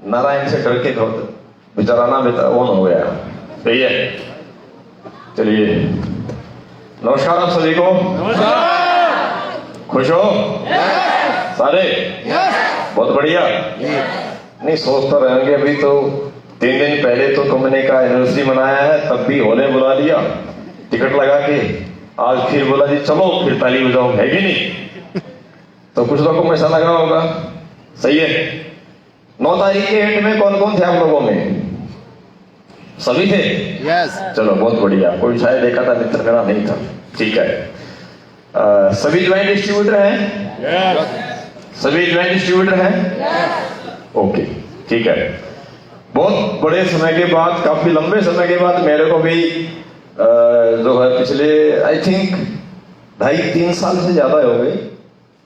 नारायण से डर के बेचाराना बेचारा ऑन हो गया। सही है, चलिए नमस्कार आप सभी को। खुश हो सारे? बहुत बढ़िया। नहीं सोचता रहेंगे, अभी तो 3 दिन पहले तो तुमने का एनिवर्सरी मनाया है, तब भी होने बुला लिया टिकट लगा के, आज फिर बोला जी चलो फिर ताली बजाओ, है कि नहीं? तो कुछ लोगों को ऐसा लगा होगा। सही है। 9 तारीख के एंड में कौन कौन थे आप लोगों में? सभी थे? यस। चलो बहुत बढ़िया। कोई शायद देखा था मित्र मेरा नहीं था। ठीक है। सभी ज्वाइंट डिस्ट्रीब्यूटर हैं? सभी ज्वाइंट डिस्ट्रीब्यूटर हैं? ओके ठीक है। बहुत बड़े समय के बाद, काफी लंबे समय के बाद मेरे को भी जो है पिछले आई थिंक 2.5-3 साल से ज्यादा हो गई,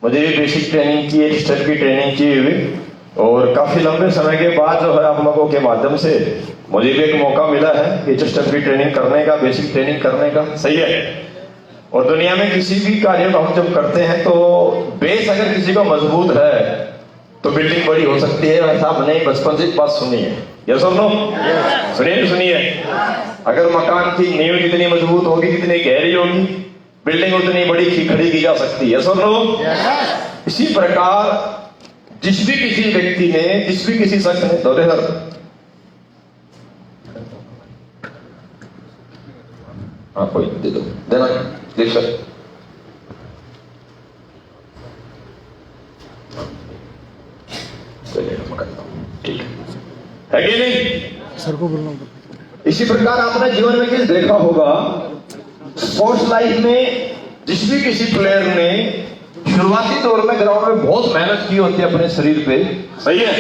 मुझे भी बेसिक ट्रेनिंग की, एक स्टेप की ट्रेनिंग की हुई, और काफी लंबे समय के बाद जो है आप लोगों के माध्यम से मुझे भी एक मौका मिला है एच स्टेप की ट्रेनिंग करने का, बेसिक ट्रेनिंग करने का। सही है। और दुनिया में किसी भी कार्य को हम जब करते हैं तो बेस अगर किसी का मजबूत है तो बिल्डिंग बड़ी हो सकती है। वैसा हमने बचपन से बात सुनी है, यस और नो? सुनिए। अगर मकान की नींव कितनी मजबूत होगी, कितनी गहरी होगी, बिल्डिंग उतनी बड़ी खड़ी की जा सकती है, यस और नो? इसी प्रकार जिस भी किसी व्यक्ति ने, जिस भी किसी शख्स ने दौरे हर कोई दे दो, देना देख सर। ठीक है कि नहीं? सर को बोलना। इसी प्रकार आपने जीवन में किस देखा होगा, स्पोर्ट्स लाइफ में जिस भी किसी प्लेयर ने शुरुआती दौर में ग्राउंड में बहुत मेहनत की होती है अपने शरीर पे, सही है,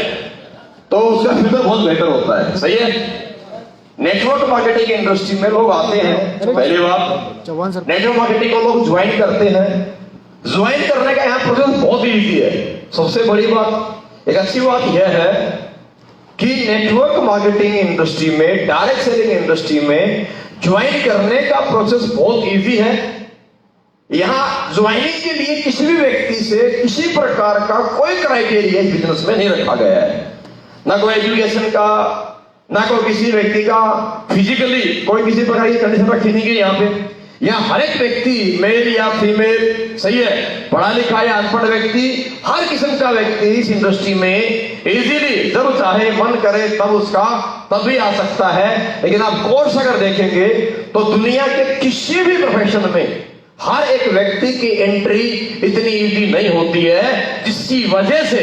तो उसका फ्यूचर बहुत बेहतर होता है। सही है। नेटवर्क मार्केटिंग इंडस्ट्री में लोग आते हैं, पहली बात नेटवर्क मार्केटिंग को लोग ज्वाइन करते हैं। ज्वाइन करने का यहाँ प्रोसेस बहुत इजी है। सबसे बड़ी बात, एक अच्छी बात यह है कि नेटवर्क मार्केटिंग इंडस्ट्री में, डायरेक्ट सेलिंग इंडस्ट्री में ज्वाइन करने का प्रोसेस बहुत इजी है। यहां ज्वाइनिंग के लिए किसी भी व्यक्ति से किसी प्रकार का कोई क्राइटेरिया बिजनेस में नहीं रखा गया है, ना कोई एजुकेशन का, ना कोई किसी व्यक्ति का फिजिकली कोई किसी प्रकार की कंडीशन रखी नहीं गई। यहाँ पे यहाँ हर एक व्यक्ति, मेल या फीमेल, सही है, पढ़ा लिखा या अनपढ़ व्यक्ति, हर किस्म का व्यक्ति इस इंडस्ट्री में इजीली जब चाहे मन करे तब उसका तब भी आ सकता है। लेकिन आप कोर्स अगर देखेंगे तो दुनिया के किसी भी प्रोफेशन में हर एक व्यक्ति की एंट्री इतनी इजी नहीं होती है, जिसकी वजह से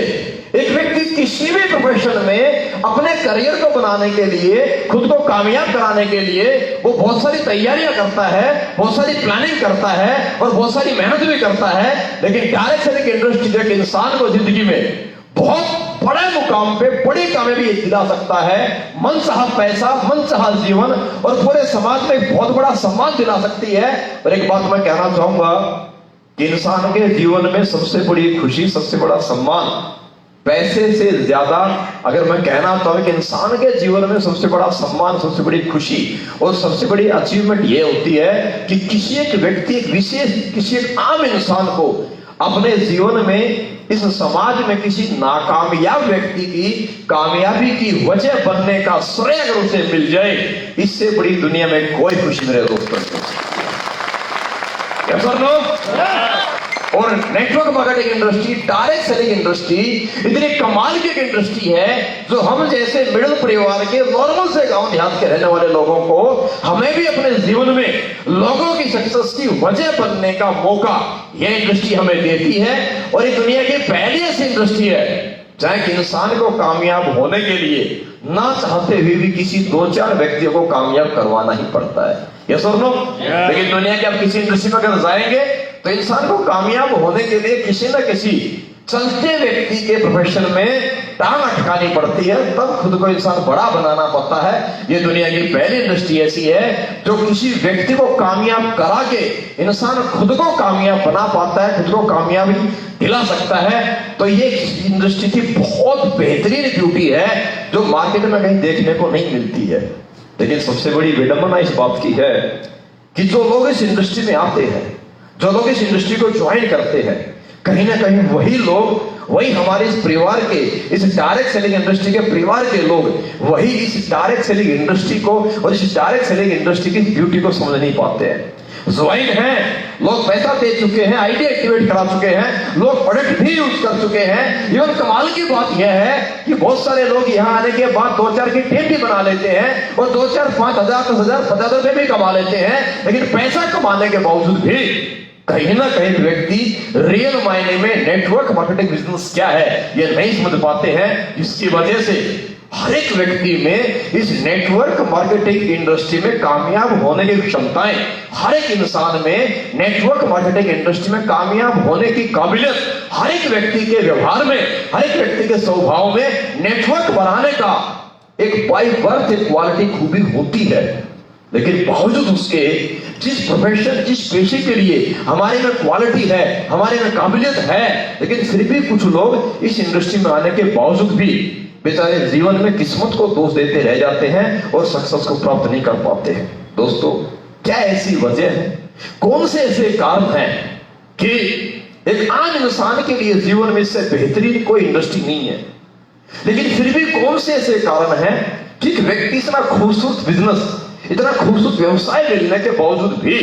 एक व्यक्ति किसी भी प्रोफेशन में अपने करियर को बनाने के लिए, खुद को कामयाब कराने के लिए वो बहुत सारी तैयारियां करता है, बहुत सारी प्लानिंग करता है और बहुत सारी मेहनत भी करता है। लेकिन डायरेक्ट सेलिंग इंडस्ट्री एक इंसान को जिंदगी में बहुत बड़े मुकाम पे बड़ी कामयाबी दिला सकता है। मनचाहा पैसा, मनचाहा जीवन और पूरे समाज में एक बहुत बड़ा सम्मान दिला सकती है। और एक बात मैं कहना चाहूंगा कि इंसान के जीवन में सबसे बड़ी खुशी, सबसे बड़ा सम्मान, पैसे से ज्यादा अगर मैं कहना चाहूं कि इंसान के जीवन में सबसे बड़ा सम्मान, सबसे बड़ी खुशी और सबसे बड़ी अचीवमेंट ये होती है कि किसी एक व्यक्ति, विशेष किसी एक आम इंसान को अपने जीवन में, इस समाज में किसी नाकामयाब व्यक्ति की कामयाबी की वजह बनने का श्रेय अगर उसे मिल जाए, इससे बड़ी दुनिया में कोई खुशी मेरे दोस्तों नहीं। और network marketing industry, direct selling industry इतनी कमाल की एक इंडस्ट्री है जो हम जैसे मिडिल परिवार के, नॉर्मल से गांव देहात के रहने वाले लोगों को, हमें भी अपने जीवन में लोगों की सक्सेस की वजह बनने का मौका यह इंडस्ट्री हमें देती है। और ये दुनिया की पहली ऐसी इंडस्ट्री है जहां कि इंसान को कामयाब होने के लिए ना चाहते हुए भी किसी 2-4 व्यक्तियों को कामयाब करवाना ही पड़ता है, यस और नो? लेकिन दुनिया के आप किसी इंडस्ट्री में अगर जाएंगे तो इंसान को कामयाब होने के लिए किसी न किसी चलते व्यक्ति के प्रोफेशन में टांग अटकानी पड़ती है, तब खुद को इंसान बड़ा बनाना पड़ता है। ये दुनिया की पहली इंडस्ट्री ऐसी है जो किसी व्यक्ति को कामयाब करा के इंसान खुद को कामयाब बना पाता है, खुद को कामयाबी दिला सकता है। तो ये इंडस्ट्री की बहुत बेहतरीन ब्यूटी है जो मार्केट में कहीं देखने को नहीं मिलती है। लेकिन सबसे बड़ी विडंबना इस बात की है कि जो लोग इस इंडस्ट्री में आते हैं, जो लोग इस इंडस्ट्री को ज्वाइन करते हैं, कहीं ना कहीं वही लोग वही हमारे इस परिवार के, इस डायरेक्ट सेलिंग इंडस्ट्री के परिवार के लोग वही इस डायरेक्ट सेलिंग इंडस्ट्री को और इस डायरेक्ट सेलिंग इंडस्ट्री की ब्यूटी को समझ नहीं पाते हैं। ज्वाइन हैं, लोग पैसा दे चुके हैं, आइडिया एक्टिवेट करा चुके हैं, लोग प्रोडक्ट भी यूज कर चुके हैं। इवन कमाल की बात यह है कि बहुत सारे लोग यहाँ आने के बाद 2-4 की टीम भी बना लेते हैं और 2-4, 5,000, 10,000, 50,000 रुपए भी कमा लेते हैं, लेकिन पैसा कमाने के बावजूद भी कहीं ना कहीं व्यक्ति रियल मायने में नेटवर्क मार्केटिंग बिजनेस क्या है यह नहीं समझ पाते हैं, जिसकी वजह से हर एक व्यक्ति में इस नेटवर्क मार्केटिंग इंडस्ट्री में कामयाब होने की क्षमताएं, हर एक इंसान में नेटवर्क मार्केटिंग इंडस्ट्री में कामयाब होने की काबिलियत, हर एक व्यक्ति के व्यवहार में, हर एक व्यक्ति के स्वभाव में नेटवर्क बनाने का एक बाय बर्थ एक क्वालिटी खूबी होती है। लेकिन बावजूद उसके जिस प्रोफेशन, जिस पेशे के लिए हमारे में क्वालिटी है, हमारे में काबिलियत है, लेकिन फिर भी कुछ लोग इस इंडस्ट्री में आने के बावजूद भी बेचारे जीवन में किस्मत को दोष देते रह जाते हैं और सक्सेस को प्राप्त नहीं कर पाते हैं। दोस्तों, क्या ऐसी वजह है, कौन से ऐसे कारण हैं कि एक आम इंसान के लिए जीवन में इससे बेहतरीन कोई इंडस्ट्री नहीं है, लेकिन फिर भी कौन से ऐसे कारण हैं कि एक व्यक्ति इतना खूबसूरत बिजनेस, इतना खूबसूरत व्यवसाय लेने के बावजूद भी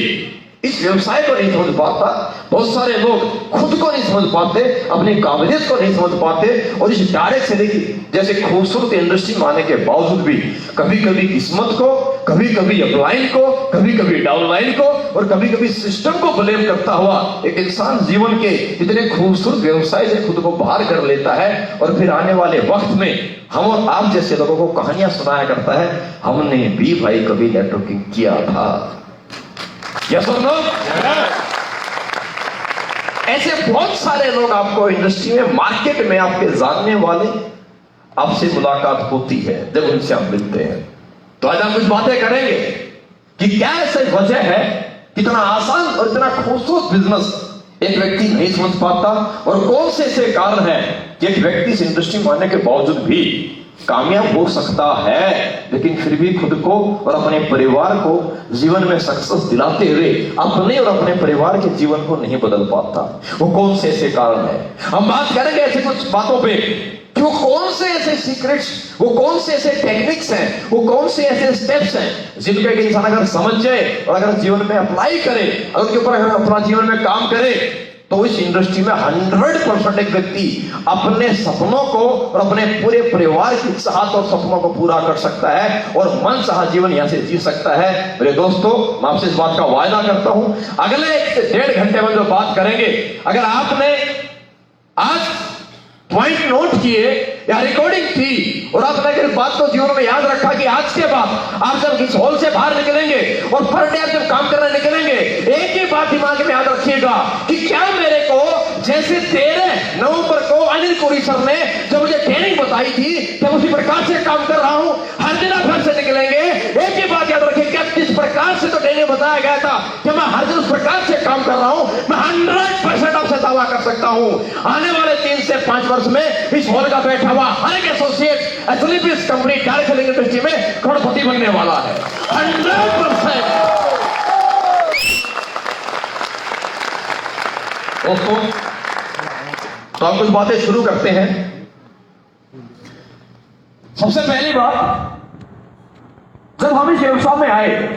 इस व्यवसाय को नहीं समझ पाता। बहुत सारे लोग खुद को नहीं समझ पाते, अपनी काबिलियत को नहीं समझ पाते और इस डायरेक्ट सेलिंग जैसे खूबसूरत इंडस्ट्री में आने के बावजूद भी कभी कभी किस्मत को, कभी कभी अपलाइन को, कभी कभी डाउनलाइन को और कभी कभी सिस्टम को ब्लेम करता हुआ एक इंसान जीवन के इतने खूबसूरत व्यवसाय से खुद को बाहर कर लेता है और फिर आने वाले वक्त में हम और आप जैसे लोगों को कहानियां सुनाया करता है, हमने भी भाई कभी नेटवर्किंग किया था। यस और नो? ऐसे बहुत सारे लोग आपको इंडस्ट्री में, मार्केट में आपके जानने वाले आपसे मुलाकात होती है, जब उनसे आप मिलते हैं तो आज हम कुछ बातें करेंगे कि क्या ऐसी वजह है कितना आसान और इतना खूबसूरत बिजनेस एक व्यक्ति नहीं समझ पाता और कौन से ऐसे कारण हैं कि एक व्यक्ति इस इंडस्ट्री में आने के बावजूद भी कामयाब हो सकता है, लेकिन फिर भी खुद को और अपने परिवार को जीवन में सक्सेस दिलाते हुए अपने और अपने परिवार के जीवन को नहीं बदल पाता। वो कौन से ऐसे कारण है, हम बात करेंगे ऐसे कुछ बातों पे कि वो कौन से ऐसे सीक्रेट्स, वो कौन से ऐसे टेक्निक्स हैं, वो कौन से ऐसे स्टेप्स हैं जिनको एक इंसान अगर समझ जाए और अगर जीवन में अप्लाई करे, अगर उनके ऊपर अगर अपना जीवन में काम करे तो इस इंडस्ट्री में 100% एक व्यक्ति अपने सपनों को और अपने पूरे परिवार की चाहत और सपनों को पूरा कर सकता है और मन चाहा जीवन यहां से जी सकता है। मेरे दोस्तों, मैं आपसे इस बात का वायदा करता हूं, अगले 1 से 1.5 घंटे में जो बात करेंगे, अगर आपने आज पॉइंट नोट किए या रिकॉर्डिंग थी और आपने इस बात को जीवन में याद रखा कि आज के बाद आप जब इस हॉल से बाहर निकलेंगे और पर डे आप जब काम करने निकलेंगे, एक ही बात दिमाग में याद रखिएगा कि क्या मेरे को जैसे 13 नवंबर को अनिल कोरी सर ने जब मुझे ट्रेनिंग बताई थी तब उसी प्रकार से काम कर रहा हूं। हर दिन आप घर से निकलेंगे, एक ही बात याद रखिए, क्या जिस प्रकार से तो ट्रेनिंग बताया गया था कि मैं हर दिन उस प्रकार से काम कर रहा हूं, मैं 100% आपसे दावा कर सकता हूं आने वाले 3 से 5 वर्ष में इस हॉल का बैठा हुआ हर एक एसोसिएट एक्चुअली इस कंपनी डायरेक्ट सेलिंग इंडस्ट्री में करोड़पति बनने वाला है 100%। दोस्तों, तो हम कुछ बातें शुरू करते हैं। सबसे पहली बात, जब हम इस व्यवसाय में आए